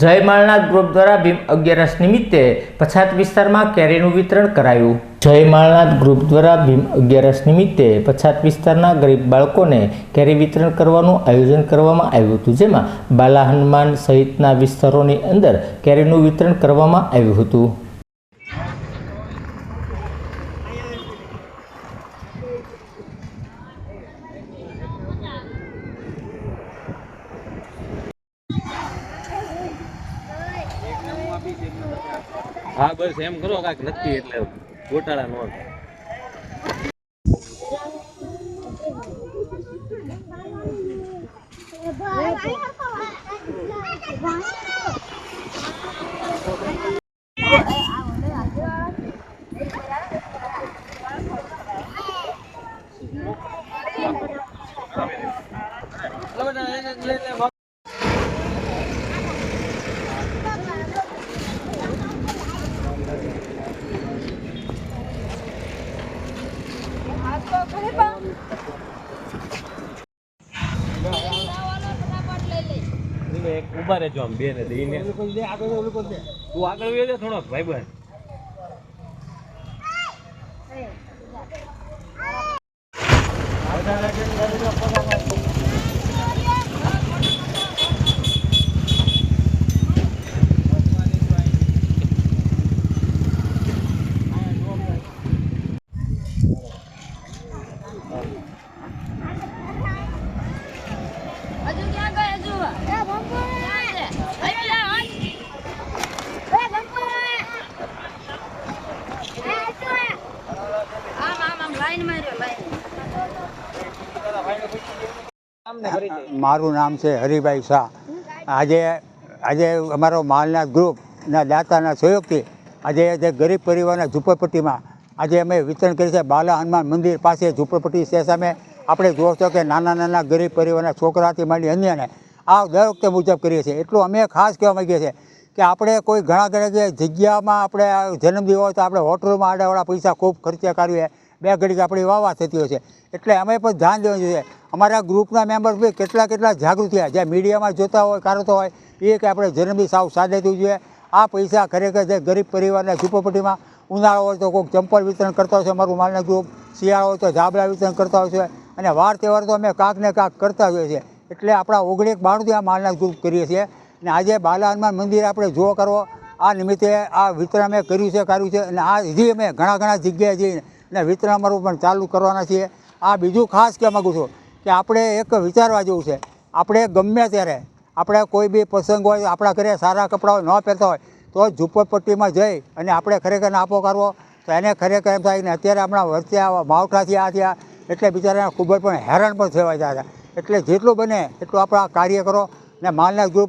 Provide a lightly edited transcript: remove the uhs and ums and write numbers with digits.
જય માળનાથ ગ્રુપ દ્વારા ભીમ 11 નિમિત્તે પછાત વિસ્તારમાં કેરીનું વિતરણ કરાયું। જય માળનાથ ગ્રુપ દ્વારા ભીમ 11 નિમિત્તે પછાત વિસ્તારના ગરીબ બાળકોને કેરી વિતરણ કરવાનું આયોજન કરવામાં આવ્યું હતું, જેમાં બાલા હનુમાન સહિતના વિસ્તારોની અંદર કેરીનું વિતરણ કરવામાં આવ્યું હતું। हाँ बस एम करो काक नक्की એટલે ગોટાળા નો એક ઉભા રહેજો આમ બે ને દઈને તું આગળ વેજે થોડો ભાઈબંધ મારું નામ છે હરિભાઈ શાહ। આજે અમારો માલનાથ ગ્રુપના દાતાના સહયોગથી આજે જે ગરીબ પરિવારના ઝૂંપડપટ્ટીમાં આજે અમે વિતરણ કરી છે। બાલા હનુમાન મંદિર પાસે ઝૂંપડપટ્ટી છે સામે આપણે જોવો છો કે નાના ગરીબ પરિવારના છોકરાથી માંડી અન્યને આ દર વખતે મુજબ કરીએ છીએ। એટલું અમે ખાસ કહેવા માગીએ છીએ કે આપણે કોઈ ઘણા જગ્યામાં આપણે જન્મદિવસ હોય તો આપણે હોટલોમાં આડાવાળા પૈસા ખૂબ ખર્ચા કરીએ, બે ઘડીક આપણી વાવા થતી હોય છે, એટલે અમે પણ ધ્યાન દેવું જોઈએ। અમારા ગ્રુપના મેમ્બર્સ બી કેટલા જાગૃત થયા, જે મીડિયામાં જોતા હોય કારતો હોય એ કે આપણે જન્મદિવસ સાવ સાદે થવું જોઈએ। આ પૈસા ખરેખર જે ગરીબ પરિવારના ઝૂંપડપટ્ટીમાં ઉનાળો હોય તો કોઈક ચંપલ વિતરણ કરતા હોય છે અમારું માલનાથ ગ્રુપ, શિયાળો હોય તો ધાબળા વિતરણ કરતા હોય છે, અને વાર તહેવાર તો અમે કાંક ને કાંક કરતા હોઈએ છીએ। એટલે આપણા 1992થી આ માલનાથ ગ્રુપ કરીએ છીએ, અને આજે બાલા હનુમાન મંદિર આપણે જો કરવો આ નિમિત્તે આ વિતરણ અમે કર્યું છે, અને આ હજી અમે ઘણા જગ્યાએ જઈને અને વિતરણ અમારું પણ ચાલુ કરવાના છીએ। આ બીજું ખાસ કહેવા માગું છું કે આપણે એક વિચારવા જેવું છે, આપણે ગમે ત્યારે આપણે કોઈ બી પ્રસંગ હોય, આપણા ઘરે સારા કપડાં ન પહેરતા હોય તો ઝૂંપડપટ્ટીમાં જઈ અને આપણે ખરેખર આપો કરવો તો એને ખરેખર એમ થાય ને અત્યારે હમણાં વચ્ચે માવઠાથી આ થયા એટલે બિચારાને ખૂબ જ પણ હેરાન પણ થવા જાય। એટલે જેટલું બને એટલું આપણે આ કાર્ય કરો, ને માલનાથ ગ્રુપ